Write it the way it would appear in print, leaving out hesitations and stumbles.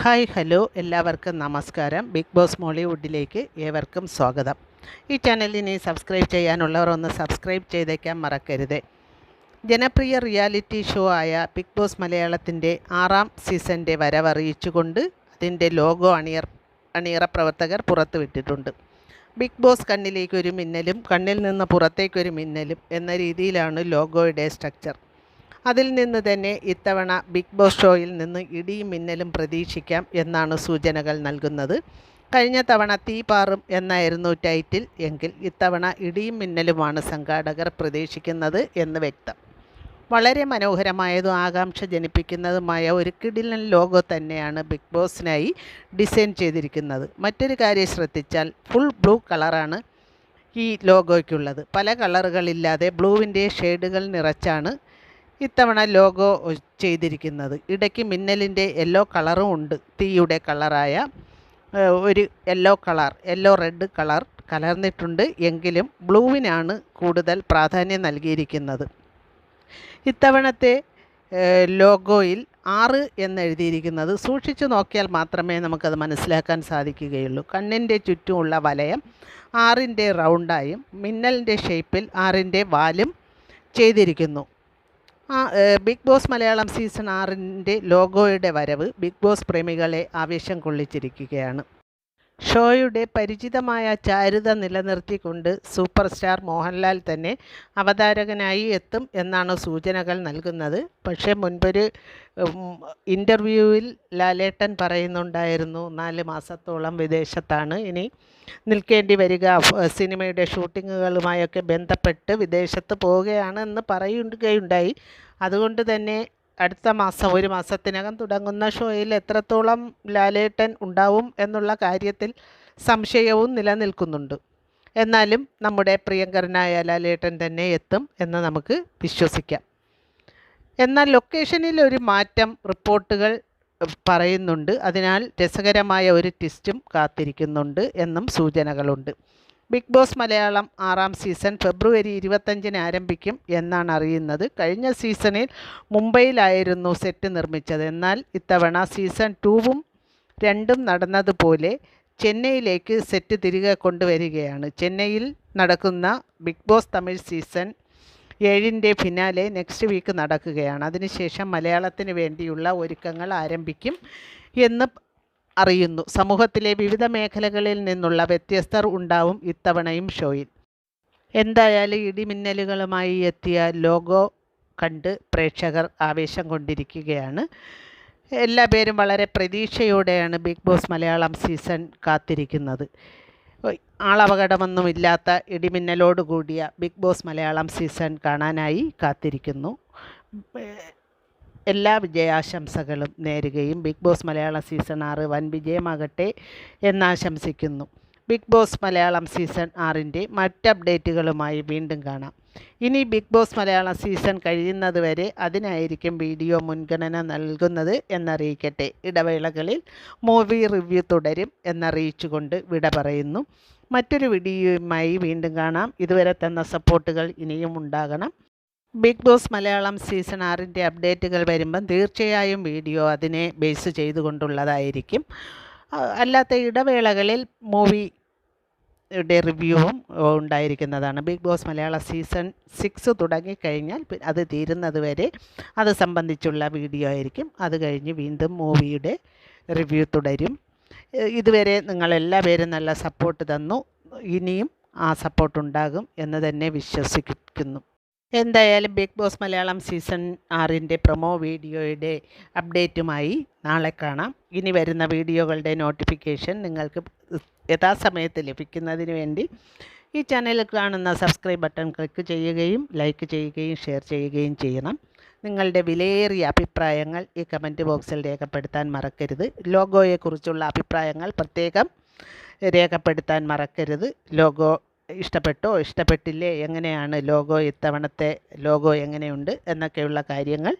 Hi hello എല്ലാവർക്കും നമസ്കാരം. Big boss മോളിവുഡിലേക്ക് ഏവർക്കും സ്വാഗതം. ഈ ചാനലിനെ സബ്സ്ക്രൈബ് ചെയ്യാനുള്ളവർ ഒന്ന് സബ്സ്ക്രൈബ് ചെയ്തേക്കാൻ മറക്കരുത്. ജനപ്രിയ റിയാലിറ്റി ഷോ ആയ ബിഗ് ബോസ് മലയാളത്തിൻ്റെ 6ാം സീസണിൻ്റെ വരവറിയിച്ചുകൊണ്ട് അതിൻ്റെ ലോഗോ അണിയറ പ്രവർത്തകർ പുറത്തുവിട്ടിട്ടുണ്ട്. ബിഗ് ബോസ് കണ്ണിലേക്കൊരു മിന്നലും കണ്ണിൽ നിന്ന് പുറത്തേക്കൊരു മിന്നലും എന്ന രീതിയിലാണ് ലോഗോയുടെ സ്ട്രക്ചർ. അതിൽ നിന്ന് തന്നെ ഇത്തവണ ബിഗ് ബോസ് ഷോയിൽ നിന്ന് ഇടിയും മിന്നലും പ്രതീക്ഷിക്കാം എന്നാണ് സൂചനകൾ നൽകുന്നത്. കഴിഞ്ഞ തവണ തീ പാറും എന്നായിരുന്നു ടൈറ്റിൽ എങ്കിൽ ഇത്തവണ ഇടിയും മിന്നലുമാണ് സംഘാടകർ പ്രതീക്ഷിക്കുന്നത് എന്ന് വ്യക്തം. വളരെ മനോഹരമായതും ആകാംക്ഷ ജനിപ്പിക്കുന്നതുമായ ഒരു കിടിലൻ ലോഗോ തന്നെയാണ് ബിഗ് ബോസിനായി ഡിസൈൻ ചെയ്തിരിക്കുന്നത്. മറ്റൊരു കാര്യം ശ്രദ്ധിച്ചാൽ ഫുൾ ബ്ലൂ കളറാണ് ഈ ലോഗോയ്ക്കുള്ളത്. പല കളറുകളില്ലാതെ ബ്ലൂവിൻ്റെ ഷെയ്ഡുകൾ നിറച്ചാണ് ഇത്തവണ ലോഗോ ചെയ്തിരിക്കുന്നത്. ഇടയ്ക്ക് മിന്നലിൻ്റെ യെല്ലോ കളറും ഉണ്ട്. തീയുടെ കളറായ ഒരു യെല്ലോ റെഡ് കളർ കലർന്നിട്ടുണ്ട്. എങ്കിലും ബ്ലൂവിനാണ് കൂടുതൽ പ്രാധാന്യം നൽകിയിരിക്കുന്നത്. ഇത്തവണത്തെ ലോഗോയിൽ 6 എന്നെഴുതിയിരിക്കുന്നത് സൂക്ഷിച്ചു നോക്കിയാൽ മാത്രമേ നമുക്കത് മനസ്സിലാക്കാൻ സാധിക്കുകയുള്ളൂ. കണ്ണിൻ്റെ ചുറ്റുമുള്ള വലയം 6ൻ്റെ റൗണ്ടായും മിന്നലിൻ്റെ ഷേപ്പിൽ 6ൻ്റെ വാലും ചെയ്തിരിക്കുന്നു. ബിഗ് ബോസ് മലയാളം സീസൺ 6ൻ്റെ ലോഗോയുടെ വരവ് ബിഗ് ബോസ് പ്രേമികളെ ആവേശം കൊള്ളിച്ചിരിക്കുകയാണ്. ഷോയുടെ പരിചിതമായ ചാരുത നിലനിർത്തിക്കൊണ്ട് സൂപ്പർ സ്റ്റാർ മോഹൻലാൽ തന്നെ അവതാരകനായി എത്തും എന്നാണ് സൂചനകൾ നൽകുന്നത്. പക്ഷേ മുൻപൊരു ഇൻ്റർവ്യൂവിൽ ലാലേട്ടൻ പറയുന്നുണ്ടായിരുന്നു 4 മാസത്തോളം വിദേശത്താണ് ഇനി നിൽക്കേണ്ടി വരിക, സിനിമയുടെ ഷൂട്ടിങ്ങുകളുമായൊക്കെ ബന്ധപ്പെട്ട് വിദേശത്ത് പോവുകയാണെന്ന് പറയുകയുണ്ടായി. അതുകൊണ്ട് തന്നെ അടുത്ത മാസം 1 മാസത്തിനകം തുടങ്ങുന്ന ഷോയിൽ എത്രത്തോളം ലാലേട്ടൻ ഉണ്ടാവും എന്നുള്ള കാര്യത്തിൽ സംശയവും നിലനിൽക്കുന്നുണ്ട്. എന്നാലും നമ്മുടെ പ്രിയങ്കരനായ ലാലേട്ടൻ തന്നെ എത്തും എന്ന് നമുക്ക് വിശ്വസിക്കാം. എന്നാൽ ലൊക്കേഷനിൽ ഒരു മാറ്റം റിപ്പോർട്ടുകൾ പറയുന്നുണ്ട്. അതിനാൽ രസകരമായ ഒരു ട്വിസ്റ്റും കാത്തിരിക്കുന്നുണ്ട് എന്നും സൂചനകളുണ്ട്. ബിഗ് ബോസ് മലയാളം 6ാം സീസൺ ഫെബ്രുവരി 25-ന് ആരംഭിക്കും എന്നാണ് അറിയുന്നത്. കഴിഞ്ഞ സീസണിൽ മുംബൈയിലായിരുന്നു സെറ്റ് നിർമ്മിച്ചത്. എന്നാൽ ഇത്തവണ സീസൺ 2ഉം 2ഉം നടന്നതുപോലെ ചെന്നൈയിലേക്ക് സെറ്റ് തിരികെ കൊണ്ടുവരികയാണ്. ചെന്നൈയിൽ നടക്കുന്ന ബിഗ് ബോസ് തമിഴ് സീസൺ 7ൻ്റെ ഫിനാലെ നെക്സ്റ്റ് വീക്ക് നടക്കുകയാണ്. അതിനുശേഷം മലയാളത്തിന് വേണ്ടിയുള്ള ഒരുക്കങ്ങൾ ആരംഭിക്കും എന്ന് അറിയുന്നു. സമൂഹത്തിലെ വിവിധ മേഖലകളിൽ നിന്നുള്ള വ്യത്യസ്തർ ഉണ്ടാവും ഇത്തവണയും ഷോയിൽ. എന്തായാലും ഇടിമിന്നലുകളുമായി എത്തിയ ലോഗോ കണ്ട് പ്രേക്ഷകർ ആവേശം കൊണ്ടിരിക്കുകയാണ്. എല്ലാ പേരും വളരെ പ്രതീക്ഷയോടെയാണ് ബിഗ് ബോസ് മലയാളം സീസൺ കാത്തിരിക്കുന്നത്. ആളപകടമൊന്നുമില്ലാത്ത ഇടിമിന്നലോട് കൂടിയ ബിഗ് ബോസ് മലയാളം സീസൺ കാണാനായി കാത്തിരിക്കുന്നു. എല്ലാ വിജയാശംസകളും നേരുകയും ബിഗ് ബോസ് മലയാളം സീസൺ 6 വൻ വിജയമാകട്ടെ എന്നാശംസിക്കുന്നു. ബിഗ് ബോസ് മലയാളം സീസൺ 6ൻ്റെ മറ്റ് അപ്ഡേറ്റുകളുമായി വീണ്ടും കാണാം. ഇനി ബിഗ് ബോസ് മലയാളം സീസൺ കഴിയുന്നത് വരെ അതിനായിരിക്കും വീഡിയോ മുൻഗണന നൽകുന്നത് എന്നറിയിക്കട്ടെ. ഇടവേളകളിൽ മൂവി റിവ്യൂ തുടരും എന്നറിയിച്ചുകൊണ്ട് വിട പറയുന്നു. മറ്റൊരു വീഡിയോയുമായി വീണ്ടും കാണാം. ഇതുവരെ തന്ന സപ്പോർട്ടുകൾ ഇനിയും ഉണ്ടാകണം. ബിഗ് ബോസ് മലയാളം സീസൺ 6ൻ്റെ അപ്ഡേറ്റുകൾ വരുമ്പം തീർച്ചയായും വീഡിയോ അതിനെ ബേസ് ചെയ്തുകൊണ്ടുള്ളതായിരിക്കും. അല്ലാത്ത ഇടവേളകളിൽ മൂവിയുടെ റിവ്യൂവും ഉണ്ടായിരിക്കുന്നതാണ്. ബിഗ് ബോസ് മലയാളം സീസൺ 6 തുടങ്ങിക്കഴിഞ്ഞാൽ അത് തീരുന്നത് വരെ അത് സംബന്ധിച്ചുള്ള വീഡിയോ ആയിരിക്കും. അത് കഴിഞ്ഞ് വീണ്ടും മൂവിയുടെ റിവ്യൂ തുടരും. ഇതുവരെ നിങ്ങളെല്ലാവരും നല്ല സപ്പോർട്ട് തന്നു. ഇനിയും ആ സപ്പോർട്ട് ഉണ്ടാകും എന്ന് തന്നെ വിശ്വസിക്കുന്നു. എന്തായാലും ബിഗ് ബോസ് മലയാളം സീസൺ 6ൻ്റെ പ്രൊമോ വീഡിയോയുടെ അപ്ഡേറ്റുമായി നാളെ കാണാം. ഇനി വരുന്ന വീഡിയോകളുടെ നോട്ടിഫിക്കേഷൻ നിങ്ങൾക്ക് യഥാസമയത്ത് ലഭിക്കുന്നതിന് വേണ്ടി ഈ ചാനലിൽ കാണുന്ന സബ്സ്ക്രൈബ് ബട്ടൺ ക്ലിക്ക് ചെയ്യുകയും ലൈക്ക് ചെയ്യുകയും ഷെയർ ചെയ്യുകയും ചെയ്യണം. നിങ്ങളുടെ വിലയേറിയ അഭിപ്രായങ്ങൾ ഈ കമൻറ്റ് ബോക്സിൽ രേഖപ്പെടുത്താൻ മറക്കരുത്. ലോഗോയെക്കുറിച്ചുള്ള അഭിപ്രായങ്ങൾ പ്രത്യേകം രേഖപ്പെടുത്താൻ മറക്കരുത്. ലോഗോ ഇഷ്ടപ്പെട്ടോ ഇഷ്ടപ്പെട്ടില്ലേ, എങ്ങനെയാണ് ലോഗോ, ഇത്തവണത്തെ ലോഗോ എങ്ങനെയുണ്ട് എന്നൊക്കെയുള്ള കാര്യങ്ങൾ